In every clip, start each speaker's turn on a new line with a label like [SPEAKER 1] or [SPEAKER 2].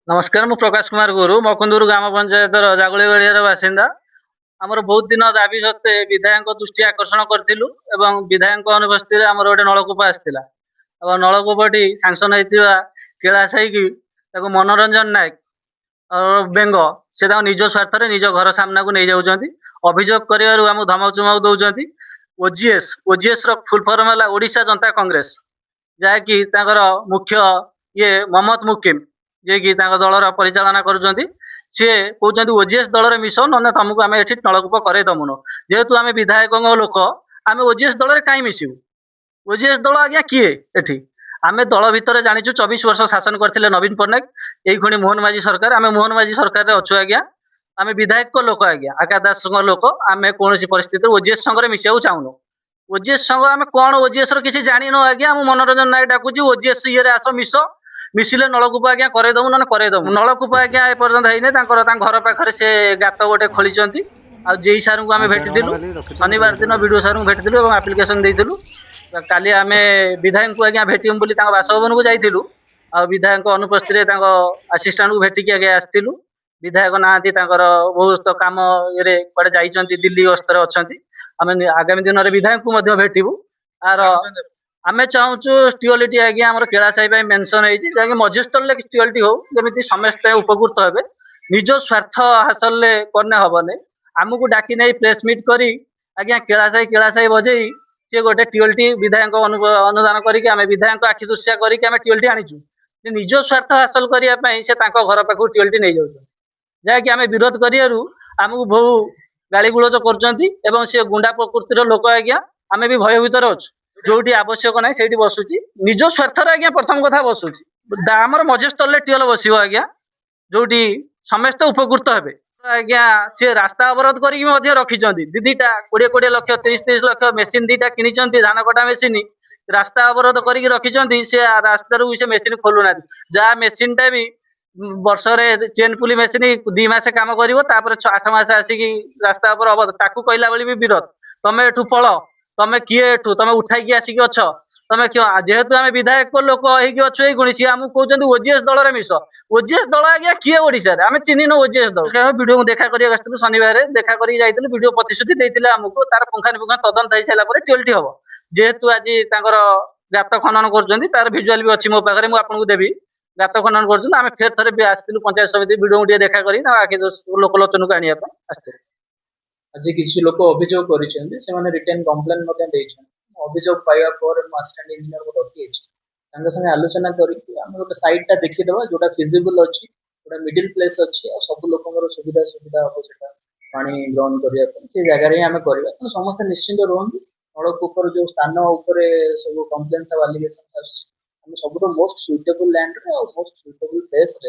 [SPEAKER 1] नमस्कार मु प्रकाश कुमार गुरु मकुंदुर ग्राम पंचायत जागुली गड़ियार बासिंदा आमर बहुत दिन दाबी सत्वे विधायक दृष्टि आकर्षण करूँ एवं विधायक अनुपस्थित आमर गोटे नलकूप आसाला और नलकूपटी सांसन होता केला साई मनोरंजन नायक और बेंग से निज स्वार्थ निज घर सामना को नहीं जाऊँच अभियोग कर धमक चुमक दौरान ओजीएस ओजीएस फुल फर्म है ओडिशा जनता कांग्रेस जहाँकि मुख्य ये मोहम्मद मुकिम जे कि दलर परिचालना करुँच सी कहते ओजीएस दल मिस ना तुमको आम ये नलकूप करदमुन जेहेतु आम विधायक लोक आम ओजीएस दल कहीं मिसबू ओजीएस दल आज्ञा किए एठी आम दल भितर जाचु 24 वर्ष शासन करते नवीन पट्टनायक यही खुणी मोहन माझी सरकार आम मोहन माझी सरकार अच्छु आज्ञा आम विधायक लोक आज्ञा आकाश दास लोक आम कौन परिस्थिति ओजीएस संगे मिसाऊ चाहूनु ओजीएस संग आम कौन ओजीएस किसी जान आज्ञा आम मनोरंजन नायक डाकुची ओजीएस ये आस मिस मिसिले नलकूप आज्ञा करदेमु ना करदेमु नलकूप आज्ञा एपर्यंत है घर पाखे से गात गोटे खोली जेई सार को आम भेटिलु शनिवार दिन विडो सार को भेटिलु और आप्लिकेसन देलु काली आम विधायक को आज्ञा भेटमु बोली बासभवन को जाइलु आ विधायक अनुपस्थित आसीस्टाट को भेटिकी आज्ञा आसलु विधायक नहांती बहुत काम ये कड़े जाइंट दिल्ली गस्तर अच्छा आम आगामी दिन में विधायक को भेटू आर आम चाहूँ स्टीओलिटी आज्ञा आम केला साई मेनसन होगी मझस्थल स्टीओलिटी हो जमी समस्ते उपकृत हे निज स्वार्थ हासिल करने हेनी आमको डाकी नहीं प्रेस मीट करी आज्ञा केला साई बजे सी गोटे टीओलटी विधायक अनुदान करके आम विधायक आखि दुष्या करके टीओलटी आनीचु निज स्वार्थ हासिल करने से घर पाखु टीओलटी नहीं जाऊँ जहाँकि आम विरोध करूँ आमको बहु गाड़ी गुलच कर सी गुंडा प्रकृतिर लोक आज्ञा आम भी भयभीत अच्छु जो आवश्यक ना से बसुची निज स्वार्थ आज्ञा प्रथम कथा बसुची आमर मझस्थल टीएल बस आज्ञा जो समस्ते उपकृत हे आज्ञा सी रास्ता अवरोध करके रखिंट दीटा 20-20 लक्ष 30-30 लक्ष मेसीन दीटा कि धान कटा मेसीन रास्ता अवरोध करके रखिंट सी रास्तार से मेसीन खोलुना जहाँ मेसीन टा भी वर्ष चेन पुली मेसीन 2 मास कम कर 8 मास आसिक रास्ता अवरोध ताकू कहला भी विरोध तमें एठू पल तमें किए एठू तमें उठाई आसिक अछ तमें क्यों जेहेतु आम विधायक लोक अच्छे ये सी आमको कहते ओजीएस दल मिस ओजीएस दल आज्ञा किए ओडिशा आम चिन्हन ओजीएस दल वीडियो देखा कर शनिवार देखा कर वीडियो प्रतिश्रुति देते आमको तार पुंखानुपुंखा तदंत हो सारापर टीएलटी हम जेहेतु आज गात खनन कर भिजुआल भी अच्छी मो पाखे मुझे देवी गात खनन कर फेर थे भी आसलु पंचायत समिति वीडियो देखा कर लोकलोचन को आने आसते
[SPEAKER 2] आज किसी लोक अभियोग कर रिटर्न कम्प्लेन अभियोग पाइबा पर असिस्टेंट इंजीनियर को रखी संगे आलोचना करके आम गोटे साइटा देखीदे जोटा फिजिबल अच्छी गोटे मिडिल प्लेस अच्छी और सब लोक सुविधा सुविधा हम से पानी ग्रहण करने से जगह आम करवा तो समस्त निश्चिंत रुहतु नलकूपर जो स्थान उपर सब कम्प्लेन सब आलिगेसन आम सब मोस्ट सुइटेबल लैंड और मोस्ट सुइटेबल प्लेस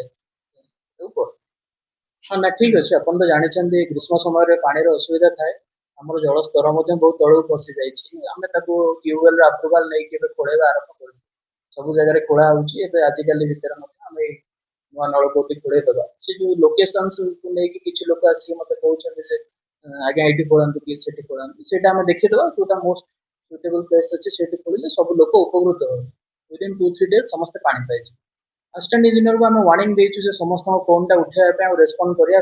[SPEAKER 2] हाँ ना ठीक अच्छे अपन तो जानते ग्रीष्म समय पानी असुविधा थाए आमर जल स्तर बहुत तौक पशि जामें ट्यूबवेल अप्रुवाल नहीं खोलेगा आरंभ कर सब जगह खोला आजिकल भितर आम नुआ नलकूप खोलेदे से जो लोकेशन को लेकिन किसी लोक आसिक मत कहते से आज्ञा ये खोलते कि खोलते आम देखीदे जोटा मोस्ट सुइटेबल प्लेस अच्छे से खोलिले सब लोक उपकृत हो विदिन 2-3 डेज समस्त पानी पाई असिस्टेंट इंजीनियर को आम वार्निंग देचु समस्त फोन टा उठाया रेस्पॉन्ड करने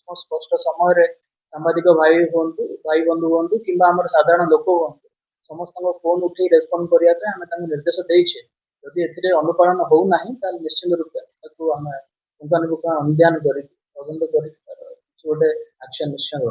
[SPEAKER 2] कष्ट समय सांबादिक भाई हूँ भाई बंधु हूँ कि साधारण लोक हूँ समस्त फोन उठे रेस्पॉन्ड करने आम निर्देश देचे जदि ए अनुपालन होना निश्चित रूपे आम पुंखानुपुंख अनुधान कर तदंत कर गोटे एक्शन निश्चय